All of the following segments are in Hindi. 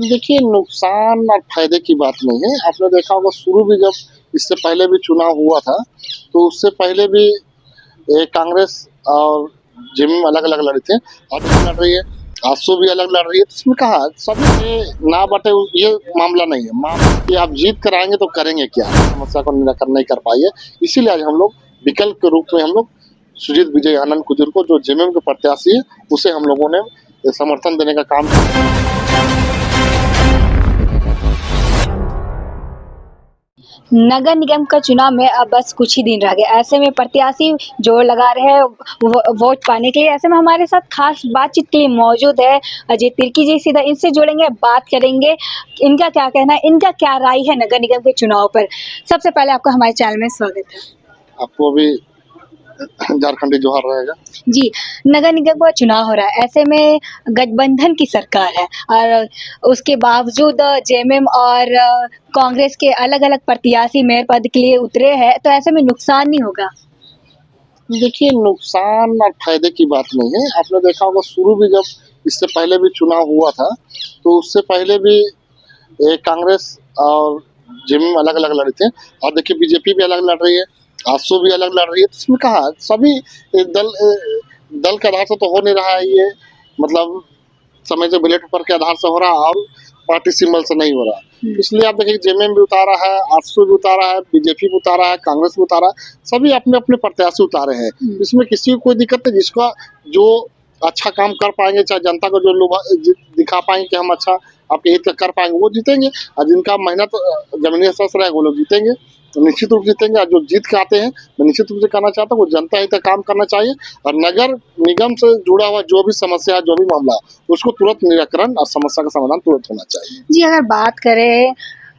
देखिए, नुकसान और फ़ायदे की बात नहीं है। आपने देखा होगा शुरू भी जब इससे पहले भी चुनाव हुआ था, तो उससे पहले भी कांग्रेस और जेएमएम अलग-अलग लड़े थे। आज भी लड़ रही है, आजसू भी अलग लड़ रही है। तो इसमें कहा सभी से ना बटे ये मामला नहीं है। कि आप जीत कर आएँगे तो करेंगे क्या? समस्या को निराकरण नहीं कर पाई है। इसीलिए आज हम लोग विकल्प के रूप में हम लोग सुजीत विजय आनंद कुजूर को जो जेएमएम के प्रत्याशी है, उसे हम लोगों ने समर्थन देने का काम नगर निगम का चुनाव में अब बस कुछ ही दिन रह गए। ऐसे में प्रत्याशी जोर लगा रहे हैं वोट पाने के लिए। ऐसे में हमारे साथ खास बातचीत के लिए मौजूद है अजय तिर्की जी। सीधा इनसे जुड़ेंगे, बात करेंगे इनका क्या कहना है, इनका क्या राय है नगर निगम के चुनाव पर। सबसे पहले आपका हमारे चैनल में स्वागत है। आपको भी झारखंडी जोहार रहेगा। जी, नगर निगम का चुनाव हो रहा है। ऐसे में गठबंधन की सरकार है और उसके बावजूद जेएमएम और कांग्रेस के अलग-अलग प्रत्याशी मेयर पद के लिए उतरे हैं, तो ऐसे में नुकसान नहीं होगा? देखिए, नुकसान और फ़ायदे की बात नहीं है। आपने देखा होगा शुरू भी जब इससे पहले भी चुनाव हुआ था, तो उससे पहले भी कांग्रेस और जेएमएम अलग-अलग लड़े थे। और देखिए बीजेपी भी अलग लड़ रही है, आजसू भी अलग लड़ रही है। तो इसमें कहा सभी दल के आधार से तो हो नहीं रहा है ये, मतलब समय जो बैलेट पेपर के आधार से हो रहा है और पार्टी सिंबल से नहीं हो रहा। इसलिए आप देखिए जेएमएम भी उतारा है, आजसू भी उतारा है, बीजेपी भी उतारा है, कांग्रेस भी उतारा है, सभी अपने-अपने प्रत्याशी उतारे हैं। इसमें किसी को कोई दिक्कत नहीं, जिसका जो अच्छा काम कर पाएंगे, चाहे जनता को जो दिखा पाएंगे कि हम अच्छा आपके हित कर पाएंगे, वो जीतेंगे। और जिनका मेहनत जमीनी स्तर से रहेगा वो लोग जीतेंगे, तो निश्चित रूप से जीतेंगे। और जो जीत के आते हैं, मैं निश्चित रूप से कहना चाहता हूँ वो जनता हित का काम करना चाहिए और नगर निगम से जुड़ा हुआ जो भी समस्या है, जो भी मामला है, उसको तुरंत निराकरण और समस्या का समाधान तुरंत होना चाहिए। जी, अगर बात करें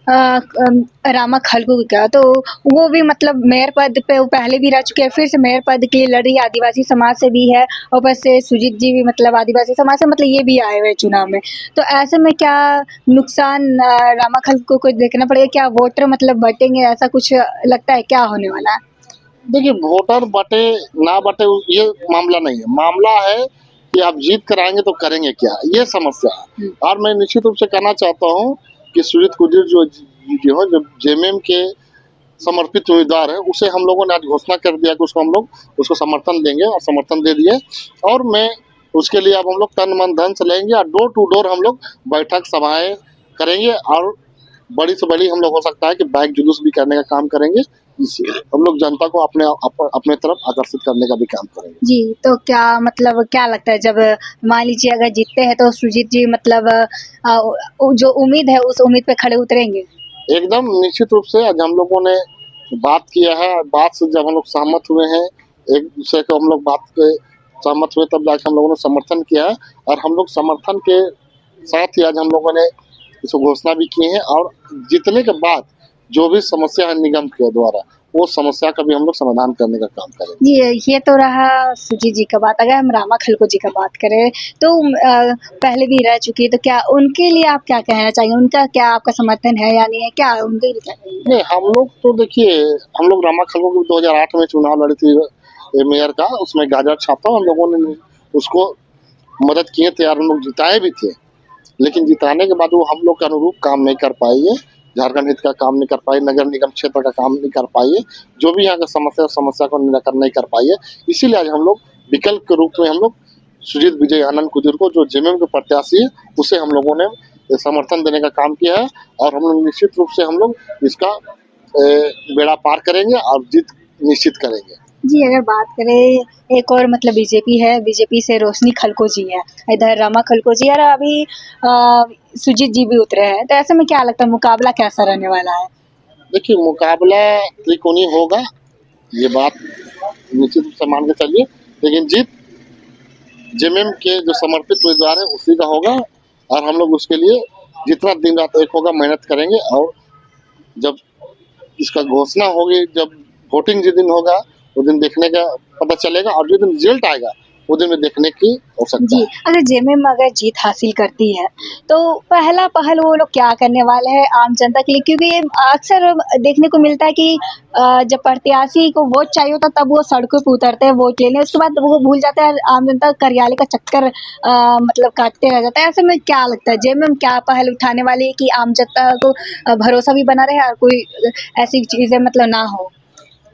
रामा खलगू का, तो वो भी मतलब मेयर पद पे वो पहले भी रह चुके हैं, फिर से मेयर पद के लिए लड़ रही है। आदिवासी समाज से भी है और ऊपर से सुजीत जी भी मतलब आदिवासी समाज से, मतलब ये भी आए हुए हैं चुनाव में। तो ऐसे में क्या नुकसान रामा खलगू को देखना पड़ेगा? क्या वोटर मतलब बटेंगे, ऐसा कुछ लगता है क्या होने वाला है? देखिए, वोटर बटे ना बटे ये मामला नहीं है। मामला है कि आप जीत कर आएँगे तो करेंगे क्या? ये समस्या है। और मैं निश्चित रूप से कहना चाहता हूँ कि सुजीत कुजूर जो जेएमएम के समर्पित उम्मीदवार है, उसे हम लोगों ने आज घोषणा कर दिया कि उसको हम लोग उसको समर्थन देंगे और समर्थन दे दिए। और मैं उसके लिए अब हम लोग तन मन धन से लेंगे और डोर टू डोर हम लोग बैठक सभाएं करेंगे और बड़ी से बड़ी हम लोग हो सकता है कि बाइक जुलूस भी करने का काम करेंगे। इससे हम लोग जनता को अपने तरफ आकर्षित करने का भी काम करेंगे। जी, तो क्या मतलब क्या लगता है जब मान लीजिए अगर जीतते हैं तो सुजीत जी मतलब जो उम्मीद है उस उम्मीद पे खड़े उतरेंगे? एकदम निश्चित रूप से आज हम लोगों ने बात किया है। बात से जब हम लोग सहमत हुए हैं, एक दूसरे को हम लोग बात पे सहमत हुए, तब जाके हम लोगों ने समर्थन किया है। और हम लोग समर्थन के साथ ही आज हम लोगों ने इसको घोषणा भी की है और जीतने के बाद जो भी समस्या है निगम के द्वारा, वो समस्या का भी हम लोग समाधान करने का काम करेंगे। जी, ये तो रहा सुजीत जी का बात। अगर हम रामा खलको जी का बात करें तो पहले भी रह चुकी है, तो क्या उनके लिए आप क्या कहना चाहेंगे? उनका क्या आपका समर्थन है या नहीं है? क्या उनके लिए क्या कहेंगे? नहीं, हम लोग तो देखिए, हम लोग रामा खलको की 2008 में चुनाव लड़ी थी मेयर का, उसमें गाजर छापा हम लोगों ने उसको मदद किए थे और हम लोग जिताए भी थे। लेकिन जिताने के बाद वो हम लोग के अनुरूप काम नहीं कर पाई है, झारखंड हित का काम नहीं कर पाई, नगर निगम क्षेत्र का काम नहीं कर पाई है, जो भी यहाँ का समस्या को निराकरण नहीं कर पाई है। इसीलिए आज हम लोग विकल्प के रूप में हम लोग सुजीत विजय आनंद कुजूर को जो जेएमएम के प्रत्याशी है, उसे हम लोगों ने समर्थन देने का काम किया है। और हम लोग निश्चित रूप से हम लोग इसका बेड़ा पार करेंगे और जीत निश्चित करेंगे। जी, अगर बात करें एक और मतलब बीजेपी है, बीजेपी से रोशनी खलको जी है, इधर रमा खलको जी और अभी सुजीत जी भी उतरे हैं। तो ऐसे में क्या लगता है मुकाबला कैसा रहने वाला है? देखिए, मुकाबला त्रिकोणीय होगा, ये बात निश्चित रूप से मान के चलिए। लेकिन जीत जेएमएम के जो समर्पित उम्मीदवार है उसी का होगा और हम लोग उसके लिए जितना दिन रात एक होगा मेहनत करेंगे। और जब इसका घोषणा होगी, जब वोटिंग जिस दिन होगा, उस दिन देखने का पता चलेगा और जिस दिन रिजल्ट आएगा वो दिन में देखने की आवश्यकता जी, है। अगर जेएमएम अगर जीत हासिल करती है, तो पहला पहल वो लोग क्या करने वाले हैं आम जनता के लिए? क्योंकि ये अक्सर देखने को मिलता है कि जब प्रत्याशी को वोट चाहिए होता तब वो सड़कों पे उतरते हैं वोट लेने, उसके बाद वो भूल जाते हैं आम जनता कार्यालय का चक्कर मतलब काटते रह जाता है। ऐसे में क्या लगता है जेएमएम क्या पहल उठाने वाली है कि आम जनता को भरोसा भी बना रहे और कोई ऐसी चीज़ें मतलब ना हो?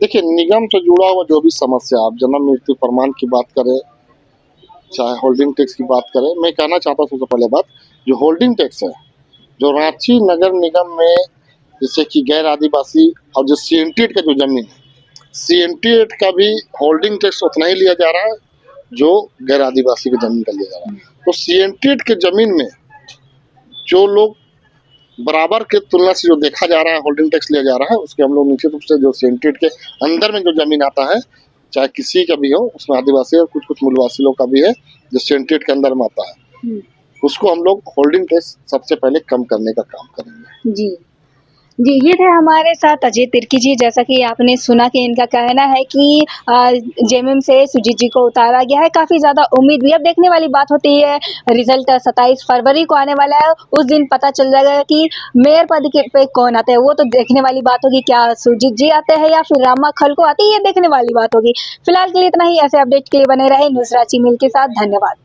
देखिए, निगम से जुड़ा हुआ जो भी समस्या, आप जन्म मृत्यु प्रमाण की बात करें, चाहे होल्डिंग टैक्स की बात करें, मैं कहना चाहता हूँ सबसे पहले बात, जो होल्डिंग टैक्स है, जो रांची नगर निगम में जैसे कि गैर आदिवासी और जो सीएनटीएट का जो जमीन है, सीएनटीएट का भी होल्डिंग टैक्स उतना ही लिया जा रहा है जो गैर आदिवासी की जमीन का लिया जा रहा है। तो सीएनटीएट के जमीन में जो लोग बराबर के तुलना से जो देखा जा रहा है होल्डिंग टैक्स लिया जा रहा है, उसके हम लोग निश्चित रूप से जो सीएनटीएट के अंदर में जो जमीन आता है, चाहे किसी का भी हो, उसमें आदिवासी और कुछ कुछ मूलवासी लोग का भी है जो सीएनटीएट के अंदर में आता है, उसको हम लोग होल्डिंग टैक्स सबसे पहले कम करने का काम करेंगे। जी। जी, ये थे हमारे साथ अजय तिर्की जी। जैसा कि आपने सुना कि इनका कहना है कि जेएमएम से सुजीत जी को उतारा गया है। काफ़ी ज़्यादा उम्मीद भी अब देखने वाली बात होती है। रिज़ल्ट 27 फरवरी को आने वाला है। उस दिन पता चल जाएगा कि मेयर पद के पे कौन आता है। वो तो देखने वाली बात होगी, क्या सुजीत जी आते हैं या फिर रामा खलको आती है, ये देखने वाली बात होगी। फिलहाल के लिए इतना ही। ऐसे अपडेट के लिए बने रहें न्यूज़ रांची मिल के साथ। धन्यवाद।